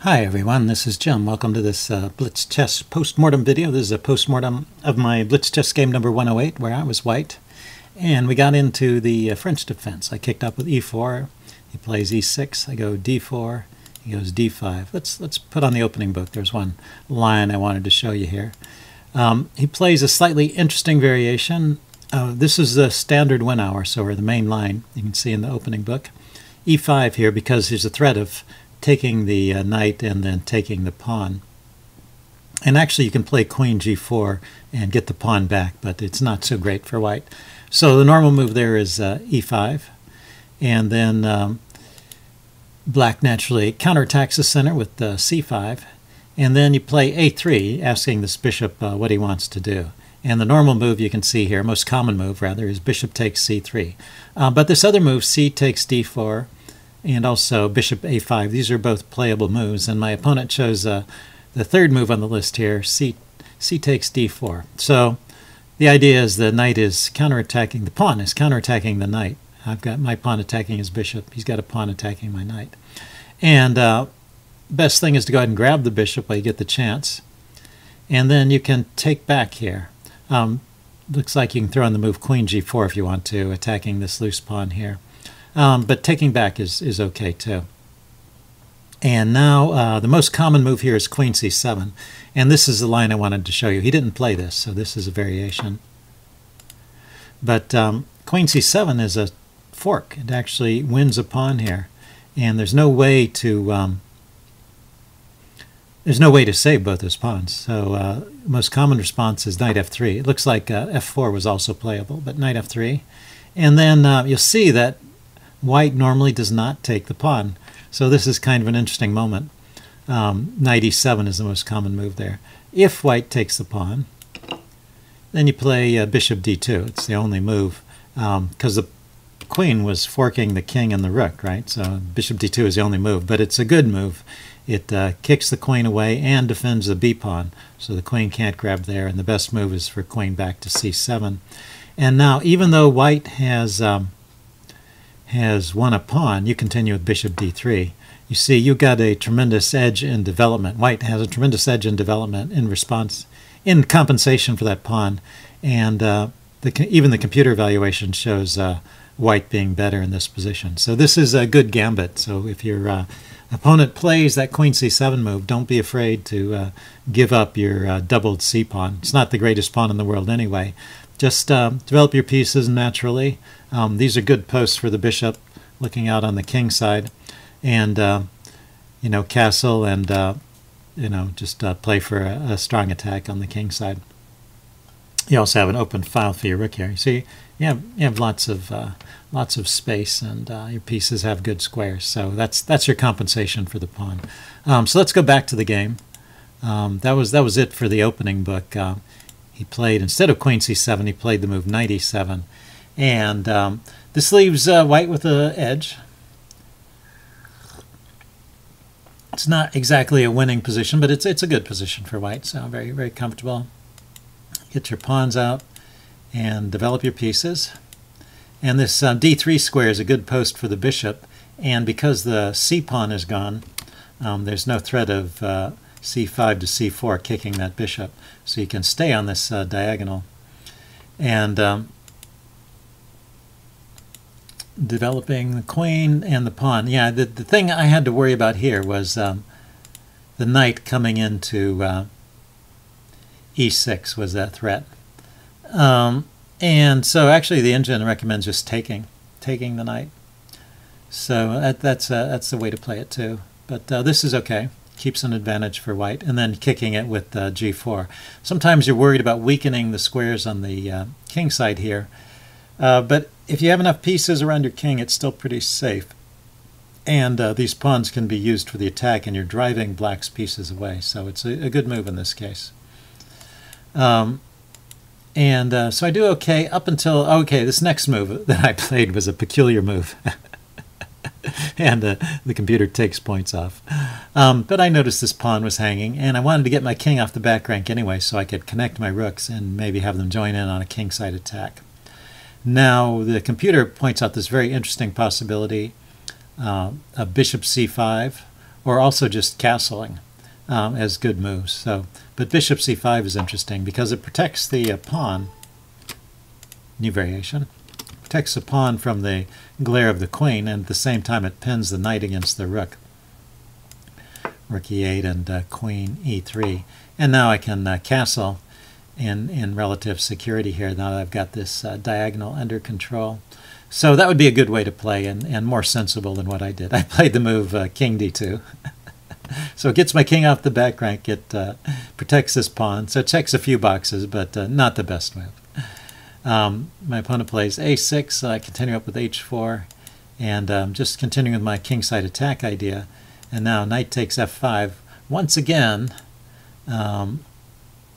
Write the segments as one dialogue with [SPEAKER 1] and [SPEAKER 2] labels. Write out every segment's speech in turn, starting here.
[SPEAKER 1] Hi everyone, this is Jim. Welcome to this Blitz chess postmortem video. This is a postmortem of my Blitz chess game number 108 where I was white. And we got into the French defense. I kicked up with e4, he plays e6, I go d4, he goes d5. Let's put on the opening book. There's one line I wanted to show you here. He plays a slightly interesting variation. This is the standard Winawer, so or the main line you can see in the opening book. e5 here because there's a threat of taking the knight and then taking the pawn. And actually you can play queen g4 and get the pawn back, but it's not so great for white. So the normal move there is e5, and then black naturally counterattacks the center with c5, and then you play a3, asking this bishop what he wants to do. And the normal move you can see here, most common move rather, is bishop takes c3. But this other move, c takes d4, and also bishop a5. These are both playable moves, and my opponent chose the third move on the list here, c takes d4. So the idea is the knight is counterattacking, the pawn is counterattacking the knight. I've got my pawn attacking his bishop, he's got a pawn attacking my knight. And best thing is to go ahead and grab the bishop while you get the chance, and then you can take back here. Looks like you can throw in the move queen g4 if you want to, attacking this loose pawn here. But taking back is okay too. And now the most common move here is queen c7. And this is the line I wanted to show you. He didn't play this, so this is a variation. But queen c7 is a fork. It actually wins a pawn here. And there's no way to save both those pawns. So most common response is knight f3. It looks like f4 was also playable, but knight f3. And then you'll see that white normally does not take the pawn. So this is kind of an interesting moment. Knight e7 is the most common move there. If white takes the pawn, then you play bishop d2. It's the only move because the queen was forking the king and the rook, right? So bishop d2 is the only move, but it's a good move. It kicks the queen away and defends the b-pawn, so the queen can't grab there, and the best move is for queen back to c7. And now, even though white has won a pawn, you continue with bishop d3. You see, you got a tremendous edge in development. White has a tremendous edge in development in response, in compensation for that pawn. And even the computer evaluation shows white being better in this position. So this is a good gambit. So if your opponent plays that queen c7 move, don't be afraid to give up your doubled c-pawn. It's not the greatest pawn in the world anyway. Just develop your pieces naturally. These are good posts for the bishop, looking out on the king side, and castle, and just play for a strong attack on the king side. You also have an open file for your rook here. You see, you have lots of space, and your pieces have good squares. So that's your compensation for the pawn. So let's go back to the game. That was it for the opening book. He played, instead of queen c7, he played the move knight e7. And this leaves white with an edge. It's not exactly a winning position, but it's a good position for white, so very, very comfortable. Get your pawns out and develop your pieces. And this d3 square is a good post for the bishop, and because the c-pawn is gone, there's no threat of c5 to c4 kicking that bishop, so you can stay on this diagonal. And developing the queen and the pawn. Yeah, the thing I had to worry about here was the knight coming into e6 was that threat. And so actually the engine recommends just taking the knight. So that's the way to play it too. But this is okay. Keeps an advantage for white, and then kicking it with g4. Sometimes you're worried about weakening the squares on the king side here, but if you have enough pieces around your king, it's still pretty safe. And these pawns can be used for the attack, and you're driving black's pieces away, so it's a good move in this case. So I do okay up until, this next move that I played was a peculiar move. And the computer takes points off. But I noticed this pawn was hanging, and I wanted to get my king off the back rank anyway so I could connect my rooks and maybe have them join in on a king-side attack. Now the computer points out this very interesting possibility of bishop c5 or also just castling as good moves. So, but bishop c5 is interesting because it protects the pawn. New variation. Protects the pawn from the glare of the queen, and at the same time it pins the knight against the rook. Rook e8 and queen e3. And now I can castle in relative security here now that I've got this diagonal under control. So that would be a good way to play, and more sensible than what I did. I played the move king d2. So it gets my king off the back rank. It protects this pawn. So it checks a few boxes, but not the best move. My opponent plays a6. I continue up with h4. And just continuing with my kingside attack idea. And now knight takes f5. Once again, the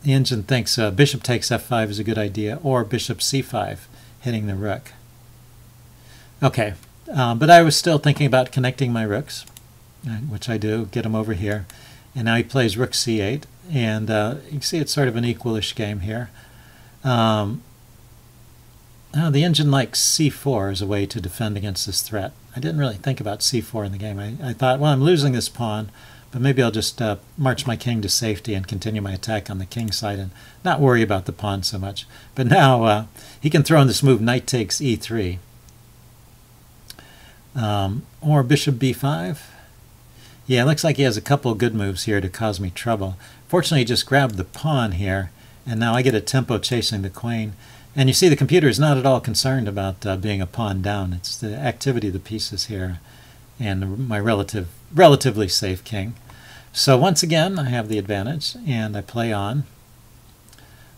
[SPEAKER 1] engine thinks bishop takes f5 is a good idea, or bishop c5, hitting the rook. Okay, but I was still thinking about connecting my rooks, which I do, get them over here. And now he plays rook c8, and you can see it's sort of an equalish game here. The engine likes c4 as a way to defend against this threat. I didn't really think about c4 in the game. I thought, well, I'm losing this pawn, but maybe I'll just march my king to safety and continue my attack on the king side and not worry about the pawn so much. But now he can throw in this move, knight takes e3. Or bishop b5. Yeah, it looks like he has a couple of good moves here to cause me trouble. Fortunately, he just grabbed the pawn here, and now I get a tempo chasing the queen. And you see the computer is not at all concerned about being a pawn down. It's the activity of the pieces here and my relatively safe king. So once again, I have the advantage, and I play on.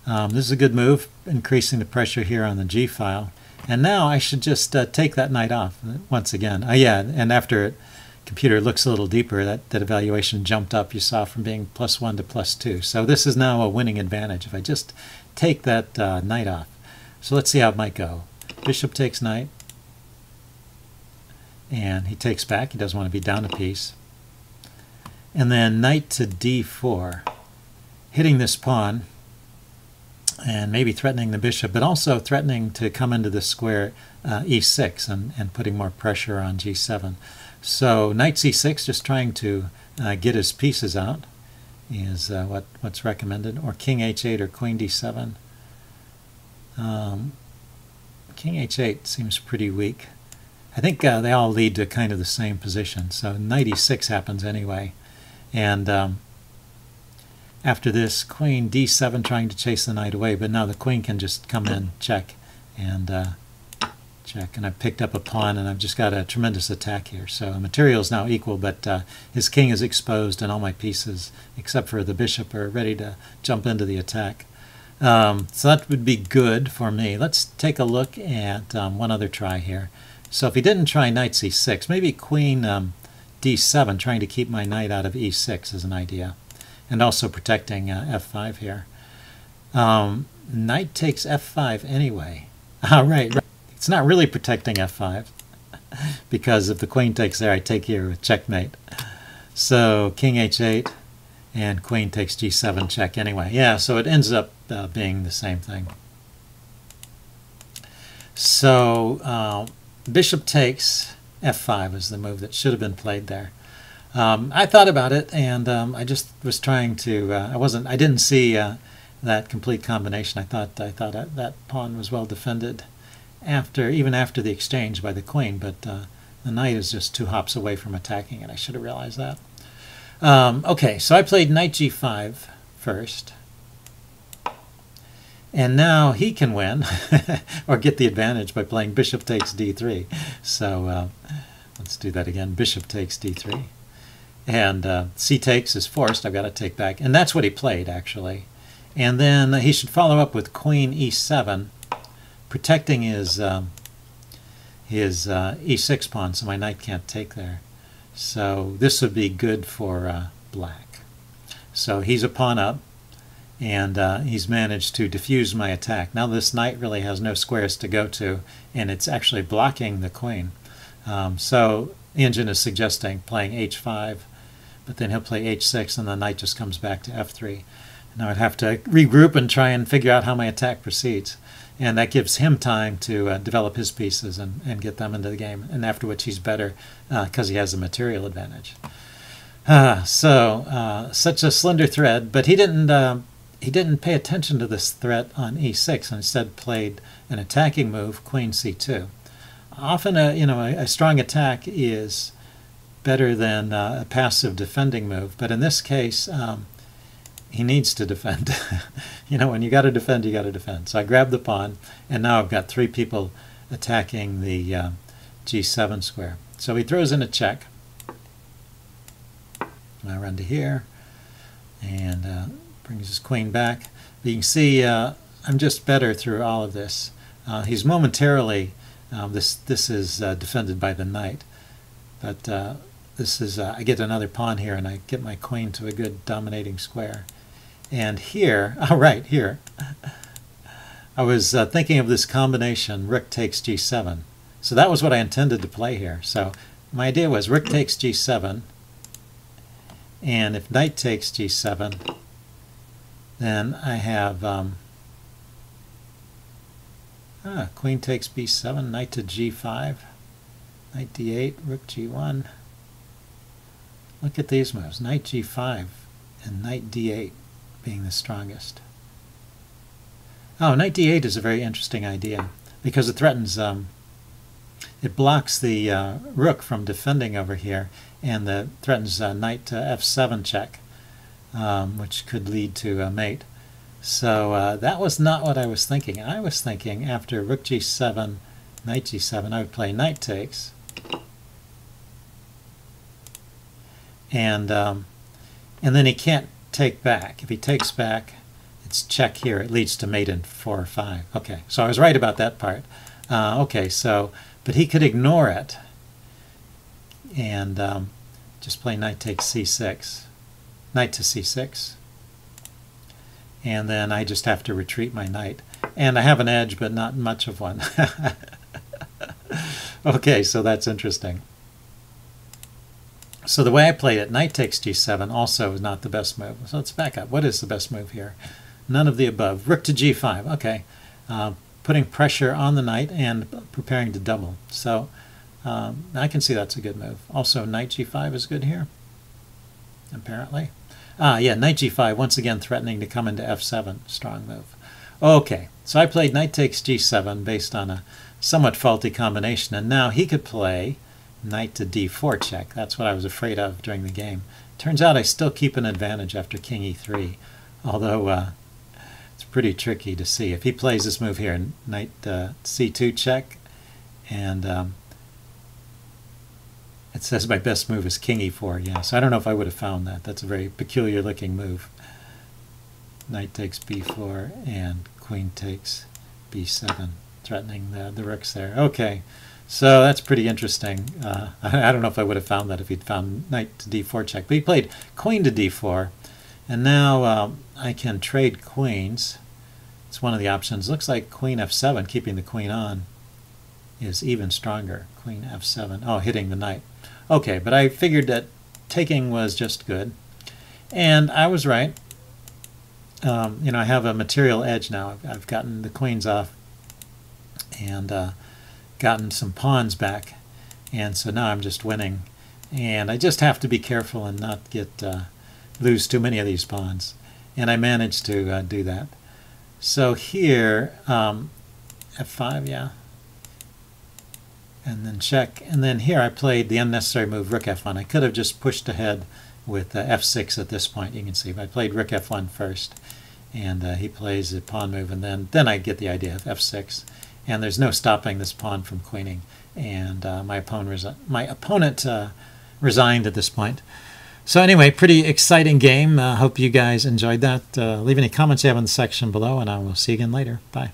[SPEAKER 1] This is a good move, increasing the pressure here on the g-file. And now I should just take that knight off once again. Yeah, and after it, computer looks a little deeper, that evaluation jumped up, you saw, from being +1 to +2. So this is now a winning advantage if I just take that knight off. So let's see how it might go. Bishop takes knight, and he takes back. He doesn't want to be down a piece. And then knight to d4, hitting this pawn, and maybe threatening the bishop, but also threatening to come into the square e6 and putting more pressure on g7. So knight c6, just trying to get his pieces out, is what's recommended. Or king h8 or queen d7. King h8 seems pretty weak. I think they all lead to kind of the same position. So knight e6 happens anyway. And after this, queen d7 trying to chase the knight away, but now the queen can just come in, check, and check. And I've picked up a pawn, and I've just got a tremendous attack here. So the material is now equal, but his king is exposed, and all my pieces, except for the bishop, are ready to jump into the attack. So that would be good for me. Let's take a look at one other try here. So if he didn't try knight c6, maybe queen d7, trying to keep my knight out of e6 is an idea. And also protecting f5 here. Knight takes f5 anyway. Right. It's not really protecting f5, because if the queen takes there, I take here with checkmate. So king h8, and queen takes g7, check anyway. Yeah, so it ends up being the same thing. So bishop takes f5 is the move that should have been played there. I thought about it, and I just was trying to. I didn't see that complete combination. I thought that pawn was well defended even after the exchange by the queen, but the knight is just 2 hops away from attacking it. I should have realized that. Okay, so I played knight g5 first, and now he can win or get the advantage by playing bishop takes d3. So let's do that again. Bishop takes d3. And c takes is forced. I've got to take back. And that's what he played, actually. And then he should follow up with queen e7, protecting his e6 pawn, so my knight can't take there. So this would be good for black. So he's a pawn up, and he's managed to diffuse my attack. Now this knight really has no squares to go to, and it's actually blocking the queen. So the engine is suggesting playing h5, but then he'll play h6, and the knight just comes back to f3. Now I'd have to regroup and try and figure out how my attack proceeds. And that gives him time to develop his pieces and get them into the game, and after which he's better because he has a material advantage. Such a slender thread, but he didn't pay attention to this threat on e6 and instead played an attacking move, queen c2. Often a strong attack is better than a passive defending move, but in this case he needs to defend. When you got to defend, you got to defend. So I grabbed the pawn, and now I've got three people attacking the g7 square. So he throws in a check. I run to here and brings his queen back. But you can see I'm just better through all of this. He's momentarily, this is defended by the knight, but this is I get another pawn here, and I get my queen to a good dominating square. And here, right here, I was thinking of this combination, rook takes g7. So that was what I intended to play here. So my idea was rook takes g7, and if knight takes g7, then I have queen takes b7, knight to g5, knight d8, rook g1. Look at these moves, knight g5 and knight d8 being the strongest. Oh, knight d8 is a very interesting idea because it threatens, it blocks the rook from defending over here, and threatens knight to f7 check, which could lead to a mate. So that was not what I was thinking. I was thinking after rook g7, knight g7, I would play knight takes, and then he can't take back. If he takes back, it's check here. It leads to mate in 4 or 5. Okay, so I was right about that part. Okay, so, but he could ignore it and just play knight takes c6, knight to c6, and then I just have to retreat my knight. And I have an edge, but not much of one. Okay, so that's interesting. So the way I played it, knight takes g7 also is not the best move. So let's back up. What is the best move here? None of the above. Rook to g5. Okay. Putting pressure on the knight and preparing to double. So I can see that's a good move. Also, knight g5 is good here, apparently. Yeah, knight g5, once again threatening to come into f7. Strong move. Okay, so I played knight takes g7 based on a somewhat faulty combination, and now he could play knight to d4 check. That's what I was afraid of during the game. Turns out I still keep an advantage after king e3, although it's pretty tricky to see. If he plays this move here, knight c2 check, and it says my best move is king e4. Yeah, so I don't know if I would have found that. That's a very peculiar looking move. Knight takes b4 and queen takes b7, threatening the rooks there. Okay. So that's pretty interesting. I don't know if I would have found that if he'd found knight to d4 check. But he played queen to d4. And now I can trade queens. It's one of the options. Looks like queen f7, keeping the queen on, is even stronger. Queen f7. Oh, hitting the knight. Okay, but I figured that taking was just good. And I was right. I have a material edge now. I've gotten the queens off and gotten some pawns back, and so now I'm just winning, and I just have to be careful and not lose too many of these pawns, and I managed to do that. So here f5, yeah, and then check, and then here I played the unnecessary move rook f1. I could have just pushed ahead with f6 at this point. You can see, but I played rook f1 first, and he plays a pawn move, and then I get the idea of f6. And there's no stopping this pawn from queening. And my opponent resigned at this point. So anyway, pretty exciting game. Hope you guys enjoyed that. Leave any comments you have in the section below, and I will see you again later. Bye.